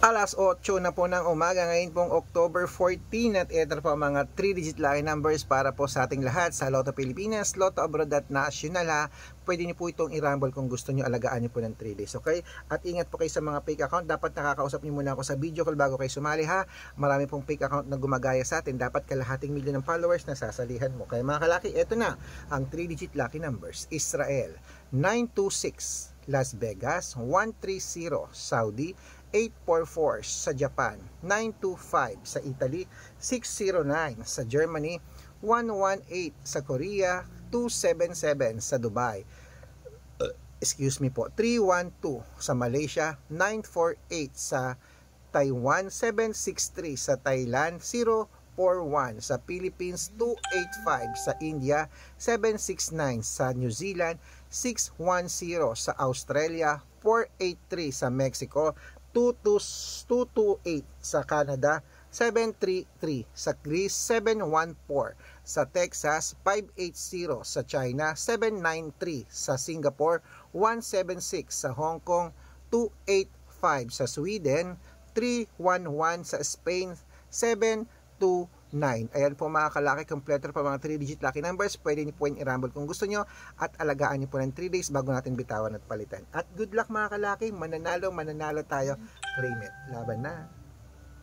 Alas 8 na po ng umaga ngayon pong October 14 at ito po mga 3-digit lucky numbers para po sa ating lahat sa Lotto Pilipinas, Lotto Abroad at National ha. Pwede niyo po itong i-rumble kung gusto niyo, alagaan niyo po ng 3 days, okay? At ingat po kayo sa mga fake account, dapat nakakausap niyo muna ako sa video call bago kayo sumali ha. Marami pong fake account na gumagaya sa atin, dapat kalahating milyon ng followers na sasalihan mo. Kaya mga kalaki, ito na ang 3-digit lucky numbers. Israel 926, Las Vegas 130, Saudi 844 sa Japan, 925 sa Italy, 609 sa Germany, 118 sa Korea, 277 sa Dubai, excuse me po, 312 sa Malaysia, 948 sa Taiwan, 763 sa Thailand, 041 sa Philippines, 285 sa India, 769 sa New Zealand, 610 sa Australia, 483 sa Mexico, 228 sa Canada, 733 sa Greece, 714 sa Texas, 580 sa China, 793 sa Singapore, 176 sa Hong Kong, 285 sa Sweden, 311 sa Spain, 729. Ayan po mga kalaki, kompleto pa mga 3-digit lucky numbers. Pwede niyo po yung i-rumble kung gusto niyo at alagaan niyo po ng 3 days bago natin bitawan at palitan. At good luck mga kalaki, mananalo tayo. Claim it. Laban na!